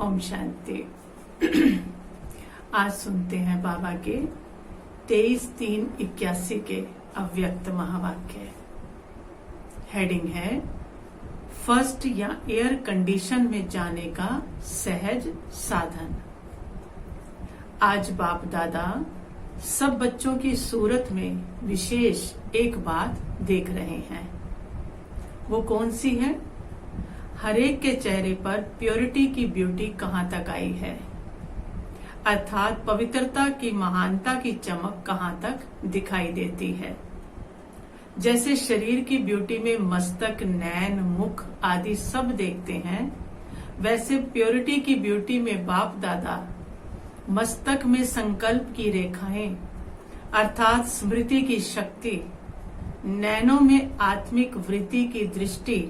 ओम शांति। आज सुनते हैं बाबा के 23/3/81 के अव्यक्त महावाक्य। हेडिंग है फर्स्ट या एयर कंडीशन में जाने का सहज साधन। आज बाप दादा सब बच्चों की सूरत में विशेष एक बात देख रहे हैं। वो कौन सी है? हरेक के चेहरे पर प्योरिटी की ब्यूटी कहाँ तक आई है, अर्थात पवित्रता की महानता की चमक कहाँ तक दिखाई देती है। जैसे शरीर की ब्यूटी में मस्तक, नैन, मुख आदि सब देखते हैं, वैसे प्योरिटी की ब्यूटी में बाप दादा मस्तक में संकल्प की रेखाएं अर्थात स्मृति की शक्ति, नैनों में आत्मिक वृत्ति की दृष्टि,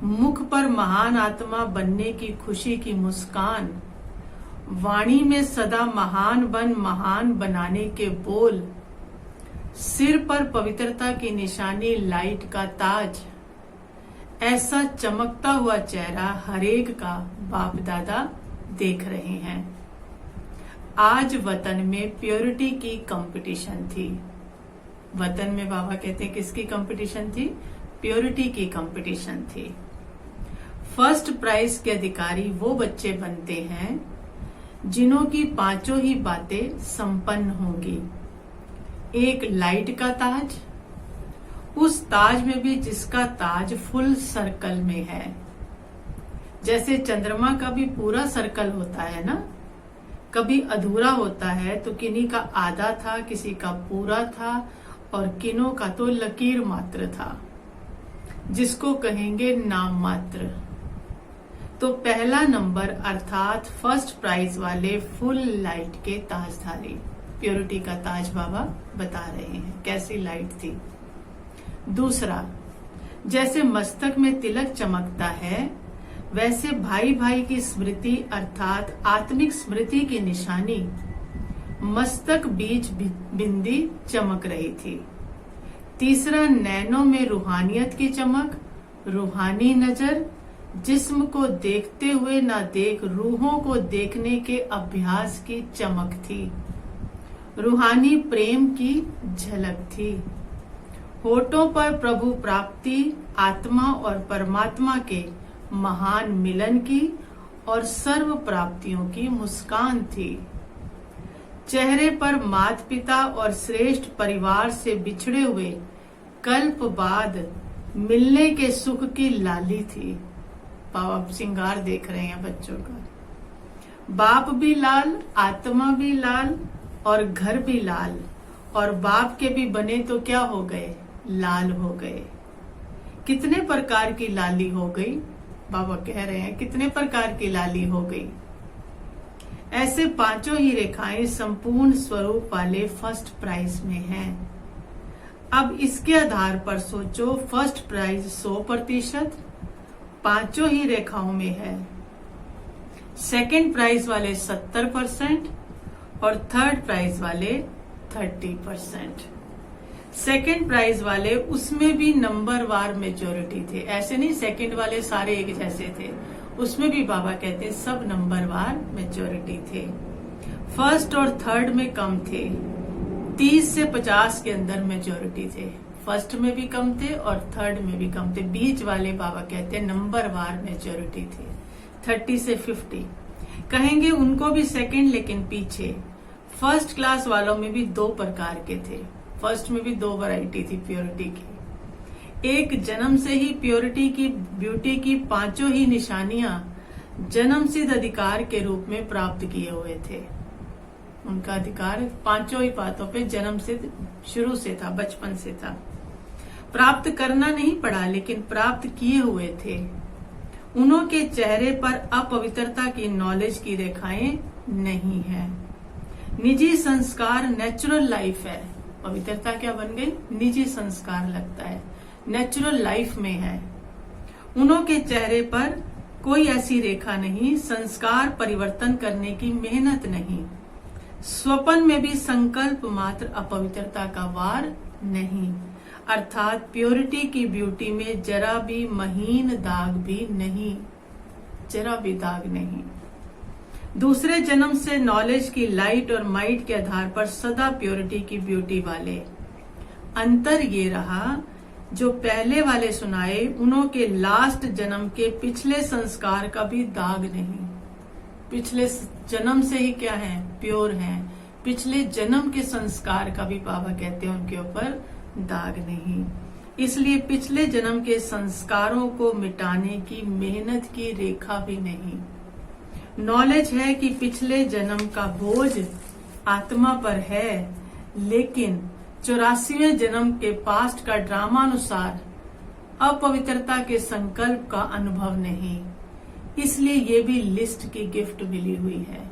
मुख पर महान आत्मा बनने की खुशी की मुस्कान, वाणी में सदा महान बन महान बनाने के बोल, सिर पर पवित्रता की निशानी लाइट का ताज, ऐसा चमकता हुआ चेहरा हरेक का बाप दादा देख रहे हैं। आज वतन में प्योरिटी की कंपटीशन थी। वतन में बाबा कहते हैं किसकी कंपटीशन थी? प्योरिटी की कंपटीशन थी। फर्स्ट प्राइज के अधिकारी वो बच्चे बनते हैं जिन्हों की पांचों ही बातें संपन्न होंगी। एक लाइट का ताज, उस ताज में भी जिसका ताज फुल सर्कल में है। जैसे चंद्रमा का भी पूरा सर्कल होता है ना, कभी अधूरा होता है तो किन्हीं का आधा था, किसी का पूरा था और किन्हों का तो लकीर मात्र था, जिसको कहेंगे नाम मात्र। तो पहला नंबर अर्थात फर्स्ट प्राइज वाले फुल लाइट के ताजधारी, प्योरिटी का ताज बाबा बता रहे हैं कैसी लाइट थी। दूसरा, जैसे मस्तक में तिलक चमकता है, वैसे भाई भाई की स्मृति अर्थात आत्मिक स्मृति की निशानी मस्तक बीच बिंदी चमक रही थी। तीसरा, नैनों में रूहानियत की चमक, रूहानी नजर, जिस्म को देखते हुए ना देख रूहों को देखने के अभ्यास की चमक थी। रूहानी प्रेम की झलक थी। होठों पर प्रभु प्राप्ति, आत्मा और परमात्मा के महान मिलन की और सर्व प्राप्तियों की मुस्कान थी। चेहरे पर माता पिता और श्रेष्ठ परिवार से बिछड़े हुए कल्प बाद मिलने के सुख की लाली थी। बाबा श्रृंगार देख रहे हैं बच्चों का। बाप भी लाल, आत्मा भी लाल और घर भी लाल, और बाप के भी बने तो क्या हो गए? लाल हो गए। कितने प्रकार की लाली हो गई? बाबा कह रहे हैं कितने प्रकार की लाली हो गई। ऐसे पांचों ही रेखाएं संपूर्ण स्वरूप वाले फर्स्ट प्राइज में हैं। अब इसके आधार पर सोचो, फर्स्ट प्राइज 100% पांचों ही रेखाओं में है। सेकंड प्राइज वाले 70% और थर्ड प्राइज वाले 30%। सेकंड प्राइज वाले उसमें भी नंबर वार मेजोरिटी थे, ऐसे नहीं सेकंड वाले सारे एक जैसे थे, उसमें भी बाबा कहते सब नंबर वार मेजोरिटी थे। फर्स्ट और थर्ड में कम थे, 30 से 50 के अंदर मेजोरिटी थे। फर्स्ट में भी कम थे और थर्ड में भी कम थे। बीच वाले बाबा कहते नंबर वार मेजोरिटी थे, 30 से 50। कहेंगे उनको भी सेकंड, लेकिन पीछे फर्स्ट क्लास वालों में भी दो प्रकार के थे। फर्स्ट में भी दो वैरायटी थी प्योरिटी की। एक, जन्म से ही प्योरिटी की ब्यूटी की पांचों ही निशानियां जन्म सिद्ध अधिकार के रूप में प्राप्त किए हुए थे। उनका अधिकार पांचों ही बातों पे जन्म सिद्ध शुरू से था, बचपन से था। प्राप्त करना नहीं पड़ा, लेकिन प्राप्त किए हुए थे। उन्हों के चेहरे पर अपवित्रता की नॉलेज की रेखाएं नहीं है। निजी संस्कार नेचुरल लाइफ है। पवित्रता क्या बन गई? निजी संस्कार लगता है, नेचुरल लाइफ में है। उन्हों के चेहरे पर कोई ऐसी रेखा नहीं, संस्कार परिवर्तन करने की मेहनत नहीं। स्वप्न में भी संकल्प मात्र अपवित्रता का वार नहीं, अर्थात प्योरिटी की ब्यूटी में जरा भी महीन दाग भी नहीं। जरा भी दाग नहीं। दूसरे जन्म से नॉलेज की लाइट और माइट के आधार पर सदा प्योरिटी की ब्यूटी वाले। अंतर ये रहा, जो पहले वाले सुनाए उन्हों के लास्ट जन्म के पिछले संस्कार का भी दाग नहीं। पिछले जन्म से ही क्या है, प्योर हैं। पिछले जन्म के संस्कार का भी बाबा कहते हैं उनके ऊपर दाग नहीं। इसलिए पिछले जन्म के संस्कारों को मिटाने की मेहनत की रेखा भी नहीं। नॉलेज है कि पिछले जन्म का बोझ आत्मा पर है, लेकिन 84वें जन्म के पास्ट का ड्रामा अनुसार अपवित्रता के संकल्प का अनुभव नहीं। इसलिए ये भी लिस्ट की गिफ्ट मिली हुई है।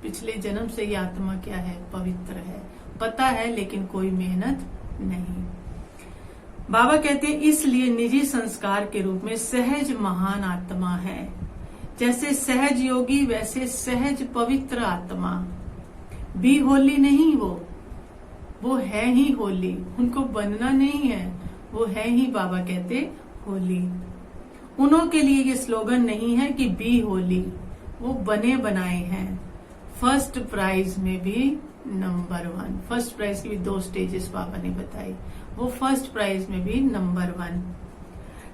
पिछले जन्म से ये आत्मा क्या है, पवित्र है, पता है, लेकिन कोई मेहनत नहीं। बाबा कहते हैं इसलिए निजी संस्कार के रूप में सहज महान आत्मा है। जैसे सहज योगी वैसे सहज पवित्र आत्मा भी होली नहीं, वो है ही होली, उनको बनना नहीं है, वो है ही बाबा कहते होली। उन्हों के लिए ये स्लोगन नहीं है कि बी होली, वो बने बनाए हैं। फर्स्ट प्राइज में भी नंबर 1, फर्स्ट प्राइज की भी 2 स्टेजेस बाबा ने बताई, वो फर्स्ट प्राइज में भी नंबर 1।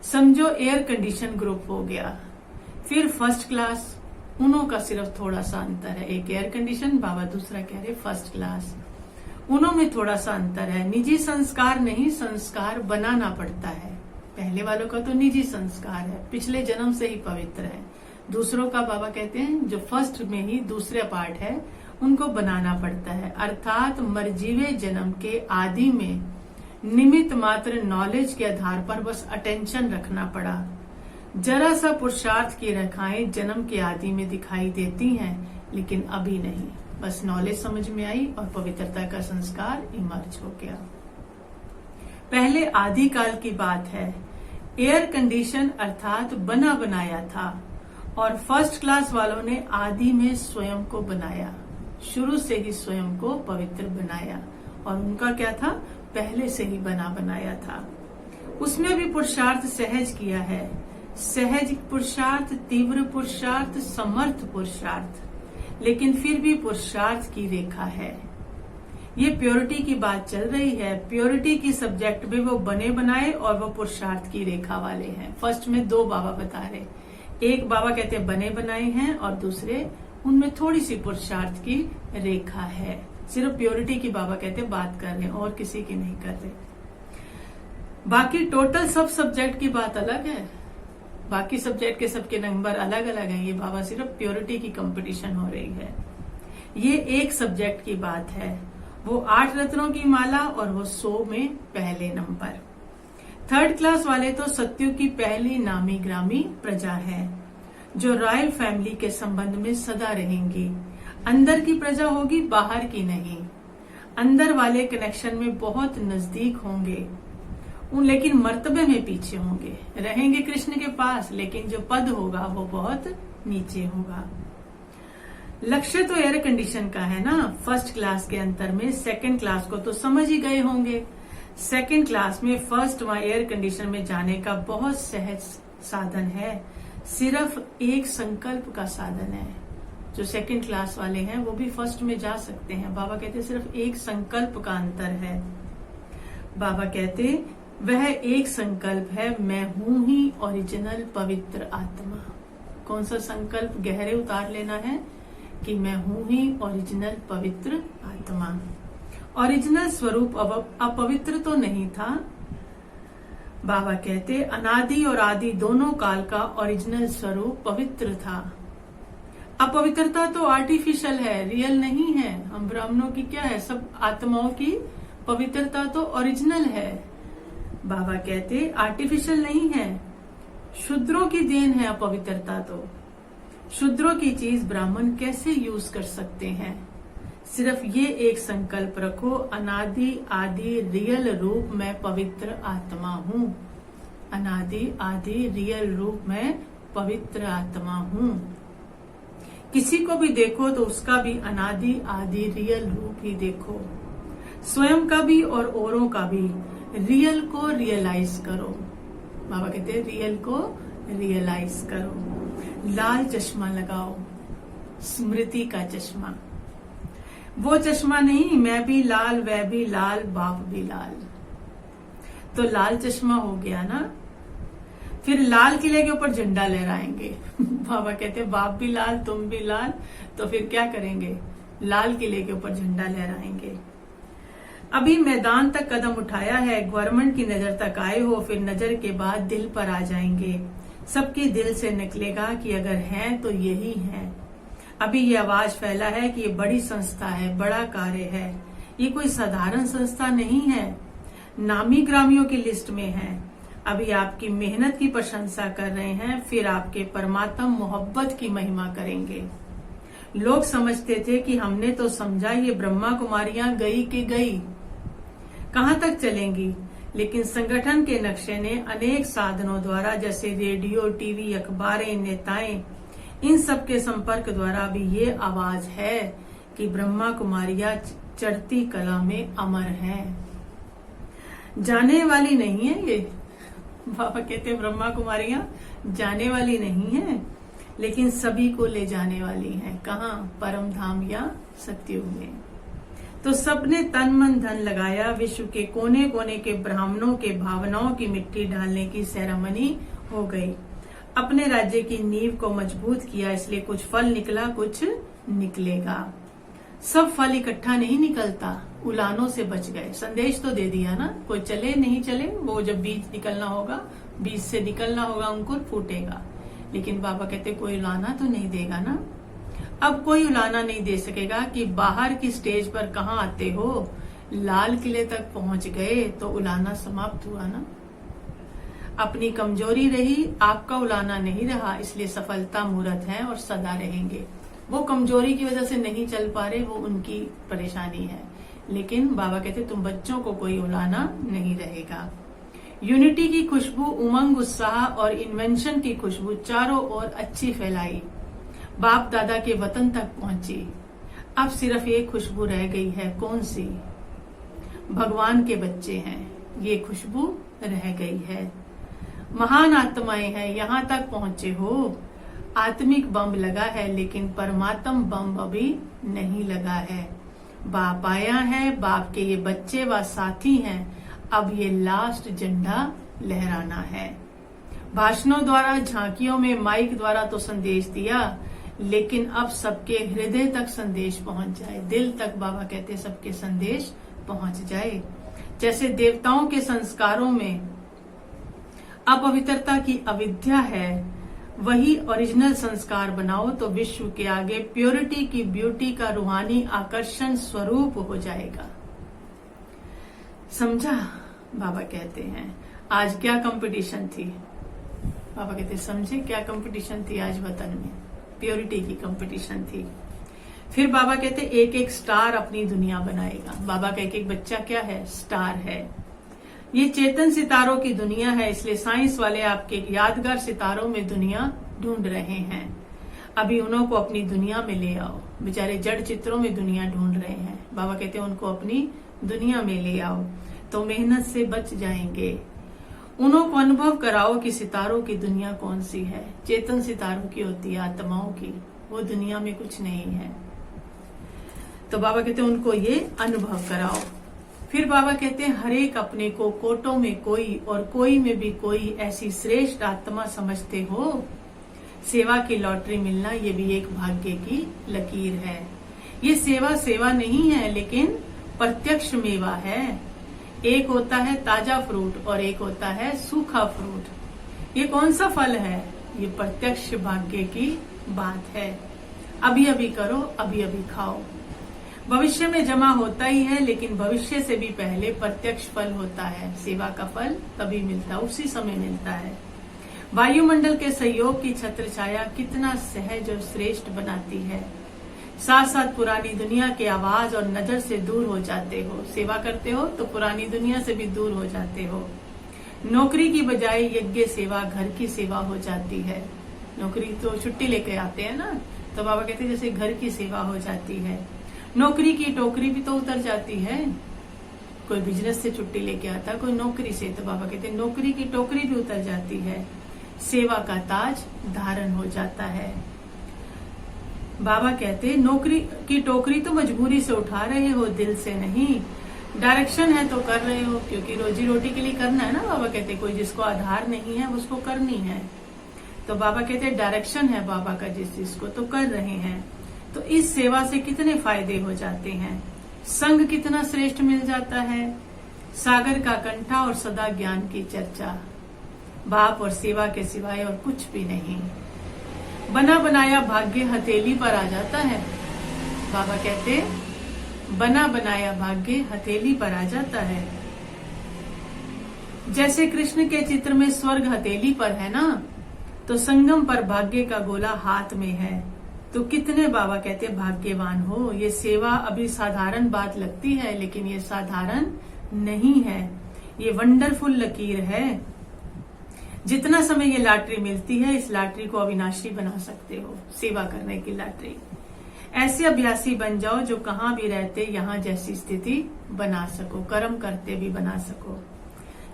समझो एयर कंडीशन ग्रुप हो गया, फिर फर्स्ट क्लास, उन्हों का सिर्फ थोड़ा सा अंतर है। एक एयर कंडीशन, बाबा दूसरा कह रहे फर्स्ट क्लास, उन्हों में थोड़ा सा अंतर है। निजी संस्कार नहीं, संस्कार बनाना पड़ता है। पहले वालों का तो निजी संस्कार है, पिछले जन्म से ही पवित्र है। दूसरों का बाबा कहते हैं जो फर्स्ट में ही दूसरे पार्ट है, उनको बनाना पड़ता है। अर्थात मरजीवे जन्म के आदि में निमित्त मात्र नॉलेज के आधार पर बस अटेंशन रखना पड़ा। जरा सा पुरुषार्थ की रेखाएं जन्म के आदि में दिखाई देती हैं, लेकिन अभी नहीं। बस नॉलेज समझ में आई और पवित्रता का संस्कार इमर्ज हो गया। पहले आदि काल की बात है, एयर कंडीशन अर्थात बना बनाया था, और फर्स्ट क्लास वालों ने आदि में स्वयं को बनाया, शुरू से ही स्वयं को पवित्र बनाया। और उनका क्या था, पहले से ही बना बनाया था। उसमें भी पुरुषार्थ सहज किया है। सहज पुरुषार्थ, तीव्र पुरुषार्थ, समर्थ पुरुषार्थ, लेकिन फिर भी पुरुषार्थ की रेखा है। ये प्योरिटी की बात चल रही है। प्योरिटी की सब्जेक्ट में वो बने बनाए और वो पुरुषार्थ की रेखा वाले हैं। फर्स्ट में 2 बाबा बता रहे, एक बाबा कहते हैं बने बनाए हैं और दूसरे उनमें थोड़ी सी पुरुषार्थ की रेखा है। सिर्फ प्योरिटी की बाबा कहते हैं बात कर रहे हैं और किसी की नहीं कर रहे। बाकी टोटल सब सब्जेक्ट की बात अलग है, बाकी सब्जेक्ट के सबके नंबर अलग अलग हैं। ये बाबा सिर्फ प्योरिटी की कंपटीशन हो रही है। ये एक सब्जेक्ट की बात है, वो 8 रत्नों की माला और वो 100 में पहले नंबर। थर्ड क्लास वाले तो सत्यु की पहली नामी ग्रामी प्रजा है, जो रॉयल फैमिली के संबंध में सदा रहेंगी। अंदर की प्रजा होगी, बाहर की नहीं। अंदर वाले कनेक्शन में बहुत नजदीक होंगे, लेकिन मर्तबे में पीछे होंगे। रहेंगे कृष्ण के पास, लेकिन जो पद होगा वो बहुत नीचे होगा। लक्ष्य तो एयर कंडीशन का है ना। फर्स्ट क्लास के अंतर में सेकंड क्लास को तो समझ ही गए होंगे। सेकंड क्लास में फर्स्ट व एयर कंडीशन में जाने का बहुत सहज साधन है, सिर्फ एक संकल्प का साधन है। जो सेकंड क्लास वाले हैं वो भी फर्स्ट में जा सकते हैं। बाबा कहते सिर्फ एक संकल्प का अंतर है। बाबा कहते वह एक संकल्प है, मैं हूं ही ओरिजिनल पवित्र आत्मा। कौन सा संकल्प गहरे उतार लेना है कि मैं हूं ही ओरिजिनल पवित्र आत्मा। ओरिजिनल स्वरूप अपवित्र तो नहीं था। बाबा कहते अनादि और आदि दोनों काल का ओरिजिनल स्वरूप पवित्र था। अपवित्रता तो आर्टिफिशियल है, रियल नहीं है। हम ब्राह्मणों की क्या है, सब आत्माओं की पवित्रता तो ओरिजिनल है। बाबा कहते आर्टिफिशियल नहीं है, शूद्रों की देन है अपवित्रता। तो शूद्रों की चीज ब्राह्मण कैसे यूज कर सकते हैं। सिर्फ ये एक संकल्प रखो, अनादि आदि रियल रूप में पवित्र आत्मा हूँ। अनादि आदि रियल रूप में पवित्र आत्मा हूँ। किसी को भी देखो तो उसका भी अनादि आदि रियल रूप ही देखो। स्वयं का भी और औरों का भी रियल को रियलाइज करो। बाबा कहते हैं रियल को रियलाइज करो। लाल चश्मा लगाओ, स्मृति का चश्मा। वो चश्मा नहीं, मैं भी लाल, वह भी लाल, बाप भी लाल। तो लाल चश्मा हो गया ना। फिर लाल किले के ऊपर झंडा लहराएंगे। बाबा कहते हैं बाप भी लाल, तुम भी लाल, तो फिर क्या करेंगे? लाल किले के ऊपर झंडा लहराएंगे। अभी मैदान तक कदम उठाया है, गवर्नमेंट की नजर तक आए हो, फिर नजर के बाद दिल पर आ जाएंगे। सबके दिल से निकलेगा कि अगर हैं तो यही है। अभी ये आवाज फैला है कि ये बड़ी संस्था है, बड़ा कार्य है। ये कोई साधारण संस्था नहीं है, नामी ग्रामियों की लिस्ट में है। अभी आपकी मेहनत की प्रशंसा कर रहे हैं, फिर आपके परमात्मा मोहब्बत की महिमा करेंगे। लोग समझते थे कि हमने तो समझा ये ब्रह्मा कुमारियां गई कि गई, कहां तक चलेंगी, लेकिन संगठन के नक्शे ने अनेक साधनों द्वारा, जैसे रेडियो, टीवी, अखबारें, नेताएं, इन सब के संपर्क द्वारा भी ये आवाज है कि ब्रह्मा कुमारियां चढ़ती कला में अमर हैं। जाने वाली नहीं है ये। बाबा कहते हैं ब्रह्मा कुमारियां जाने वाली नहीं है, लेकिन सभी को ले जाने वाली हैं। कहाँ? परम धाम या सत्युग में। तो सबने तन मन धन लगाया। विश्व के कोने कोने के ब्राह्मणों के भावनाओं की मिट्टी डालने की सेरेमनी हो गई। अपने राज्य की नींव को मजबूत किया, इसलिए कुछ फल निकला, कुछ निकलेगा। सब फल इकट्ठा नहीं निकलता, उलानों से बच गए। संदेश तो दे दिया ना, कोई चले नहीं चले, वो जब बीज निकलना होगा, बीज से निकलना होगा, अंकुर फूटेगा। लेकिन बाबा कहते कोई उलाना तो नहीं देगा ना। अब कोई उलाना नहीं दे सकेगा कि बाहर की स्टेज पर कहाँ आते हो, लाल किले तक पहुंच गए तो उलाना समाप्त हुआ ना। अपनी कमजोरी रही, आपका उलाना नहीं रहा, इसलिए सफलता मूर्त है और सदा रहेंगे। वो कमजोरी की वजह से नहीं चल पा रहे, वो उनकी परेशानी है। लेकिन बाबा कहते तुम बच्चों को कोई उलाना नहीं रहेगा। यूनिटी की खुशबू, उमंग, उत्साह और इन्वेंशन की खुशबू चारों ओर अच्छी फैलाई, बाप दादा के वतन तक पहुंची। अब सिर्फ एक खुशबू रह गई है, कौन सी? भगवान के बच्चे हैं, ये खुशबू रह गई है। महान आत्माएं हैं, यहाँ तक पहुंचे हो। आत्मिक बम लगा है, लेकिन परमात्म बम अभी नहीं लगा है। बाप आया है, बाप के ये बच्चे व साथी हैं। अब ये लास्ट झंडा लहराना है। भाषणों द्वारा, झांकियों में, माइक द्वारा तो संदेश दिया, लेकिन अब सबके हृदय तक संदेश पहुंच जाए, दिल तक। बाबा कहते सबके संदेश पहुंच जाए। जैसे देवताओं के संस्कारों में अपवित्रता की अविद्या है, वही ओरिजिनल संस्कार बनाओ तो विश्व के आगे प्योरिटी की ब्यूटी का रूहानी आकर्षण स्वरूप हो जाएगा। समझा? बाबा कहते हैं आज क्या कंपटीशन थी? बाबा कहते समझे क्या कंपटीशन थी आज वतन में? प्योरिटी की कंपटीशन थी। फिर बाबा कहते एक एक स्टार अपनी दुनिया बनाएगा। बाबा का एक एक बच्चा क्या है? स्टार है। ये चेतन सितारों की दुनिया है, इसलिए साइंस वाले आपके यादगार सितारों में दुनिया ढूंढ रहे हैं। अभी उन्हों को अपनी दुनिया में ले आओ। बेचारे जड़ चित्रों में दुनिया ढूंढ रहे हैं। बाबा कहते हैं उनको अपनी दुनिया में ले आओ तो मेहनत से बच जाएंगे। उन्हों को अनुभव कराओ कि सितारों की दुनिया कौन सी है। चेतन सितारों की होती है, आत्माओं की। वो दुनिया में कुछ नहीं है। तो बाबा कहते हैं उनको ये अनुभव कराओ। फिर बाबा कहते हैं हर एक अपने को कोटों में कोई और कोई में भी कोई ऐसी श्रेष्ठ आत्मा समझते हो। सेवा की लॉटरी मिलना ये भी एक भाग्य की लकीर है। ये सेवा नहीं है, लेकिन प्रत्यक्ष मेवा है। एक होता है ताजा फ्रूट और एक होता है सूखा फ्रूट। ये कौन सा फल है? ये प्रत्यक्ष भाग्य की बात है। अभी अभी करो, अभी अभी खाओ। भविष्य में जमा होता ही है, लेकिन भविष्य से भी पहले प्रत्यक्ष फल होता है। सेवा का फल तभी मिलता है, उसी समय मिलता है। वायुमंडल के सहयोग की छत्र छाया कितना सहज और श्रेष्ठ बनाती है। साथ साथ पुरानी दुनिया के आवाज और नजर से दूर हो जाते हो। सेवा करते हो तो पुरानी दुनिया से भी दूर हो जाते हो। नौकरी की बजाय यज्ञ सेवा, घर की सेवा हो जाती है। नौकरी तो छुट्टी लेके आते हैं ना, तो बाबा कहते हैं जैसे घर की सेवा हो जाती है। नौकरी की टोकरी भी तो उतर जाती है। कोई बिजनेस से छुट्टी लेके आता है, कोई नौकरी से, तो बाबा कहते हैं नौकरी की टोकरी भी उतर जाती है। सेवा का ताज धारण हो जाता है। बाबा कहते नौकरी की टोकरी तो मजबूरी से उठा रहे हो, दिल से नहीं। डायरेक्शन है तो कर रहे हो, क्योंकि रोजी रोटी के लिए करना है ना। बाबा कहते कोई जिसको आधार नहीं है उसको करनी है, तो बाबा कहते डायरेक्शन है बाबा का जिस जिसको, तो कर रहे हैं। तो इस सेवा से कितने फायदे हो जाते हैं, संग कितना श्रेष्ठ मिल जाता है, सागर का कंठा और सदा ज्ञान की चर्चा, बाप और सेवा के सिवाय और कुछ भी नहीं। बना बनाया भाग्य हथेली पर आ जाता है। बाबा कहते बना बनाया भाग्य हथेली पर आ जाता है। जैसे कृष्ण के चित्र में स्वर्ग हथेली पर है ना, तो संगम पर भाग्य का गोला हाथ में है। तो कितने बाबा कहते भाग्यवान हो। ये सेवा अभी साधारण बात लगती है, लेकिन ये साधारण नहीं है, ये वंडरफुल लकीर है। जितना समय ये लॉटरी मिलती है, इस लॉटरी को अविनाशी बना सकते हो, सेवा करने की लॉटरी। ऐसे अभ्यासी बन जाओ जो कहाँ भी रहते यहाँ जैसी स्थिति बना सको, कर्म करते भी बना सको।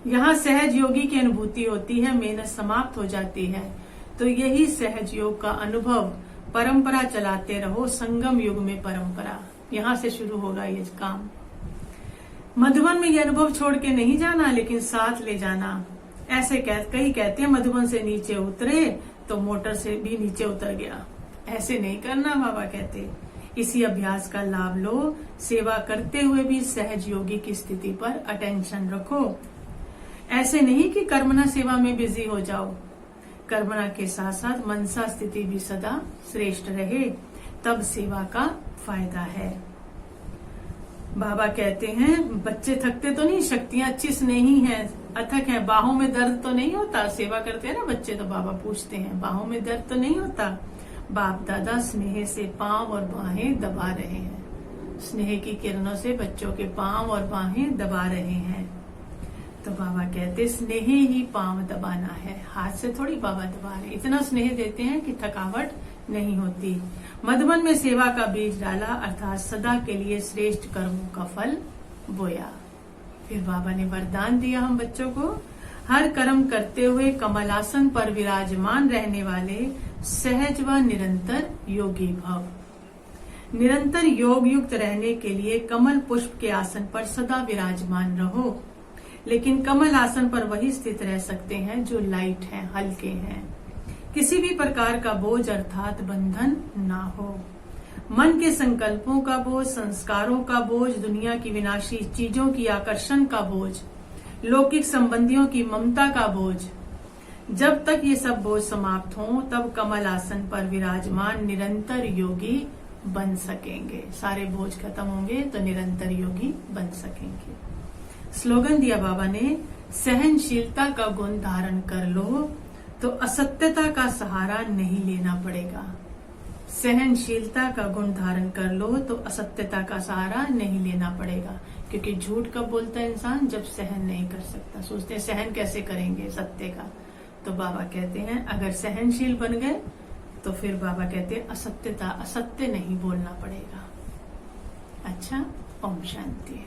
यहाँ सहज योगी की अनुभूति होती है, मेहनत समाप्त हो जाती है। तो यही सहज योग का अनुभव, परंपरा चलाते रहो, संगम युग में परंपरा, यहाँ से शुरू होगा ये काम। मधुबन में ये अनुभव छोड़ के नहीं जाना, लेकिन साथ ले जाना। ऐसे कई कहते हैं मधुबन से नीचे उतरे तो मोटर से भी नीचे उतर गया। ऐसे नहीं करना, बाबा कहते इसी अभ्यास का लाभ लो। सेवा करते हुए भी सहज योगी की स्थिति पर अटेंशन रखो। ऐसे नहीं कि कर्मणा सेवा में बिजी हो जाओ, कर्मणा के साथ साथ मनसा स्थिति भी सदा श्रेष्ठ रहे, तब सेवा का फायदा है। बाबा कहते हैं बच्चे थकते तो नहीं, शक्तियां अच्छी स्नेही हैं, अथक है, बाहों में दर्द तो नहीं होता। सेवा करते हैं ना बच्चे, तो बाबा पूछते हैं बाहों में दर्द तो नहीं होता। बाप दादा स्नेह से पांव और बाहें दबा रहे हैं, स्नेह की किरणों से बच्चों के पांव और बाहें दबा रहे हैं। तो बाबा कहते स्नेह ही पांव दबाना है, हाथ से थोड़ी बाबा दबा रहे। इतना स्नेह देते हैं कि थकावट नहीं होती। मधुबन में सेवा का बीज डाला, अर्थात सदा के लिए श्रेष्ठ कर्मों का फल बोया। फिर बाबा ने वरदान दिया हम बच्चों को, हर कर्म करते हुए कमलासन पर विराजमान रहने वाले सहज व निरंतर योगी भव। निरंतर योग युक्त रहने के लिए कमल पुष्प के आसन पर सदा विराजमान रहो। लेकिन कमल आसन पर वही स्थित रह सकते हैं जो लाइट हैं, हल्के हैं, किसी भी प्रकार का बोझ अर्थात बंधन ना हो। मन के संकल्पों का बोझ, संस्कारों का बोझ, दुनिया की विनाशी चीजों की आकर्षण का बोझ, लौकिक संबंधियों की ममता का बोझ, जब तक ये सब बोझ समाप्त हों, तब कमल आसन पर विराजमान निरंतर योगी बन सकेंगे। सारे बोझ खत्म होंगे तो निरंतर योगी बन सकेंगे। स्लोगन दिया बाबा ने, सहनशीलता का गुण धारण कर लो तो असत्यता का सहारा नहीं लेना पड़ेगा। सहनशीलता का गुण धारण कर लो तो असत्यता का सहारा नहीं लेना पड़ेगा। क्योंकि झूठ कब बोलता है इंसान, जब सहन नहीं कर सकता। सोचते हैं सहन कैसे करेंगे सत्य का, तो बाबा कहते हैं अगर सहनशील बन गए तो फिर बाबा कहते हैं असत्य नहीं बोलना पड़ेगा। अच्छा, ओम शांति।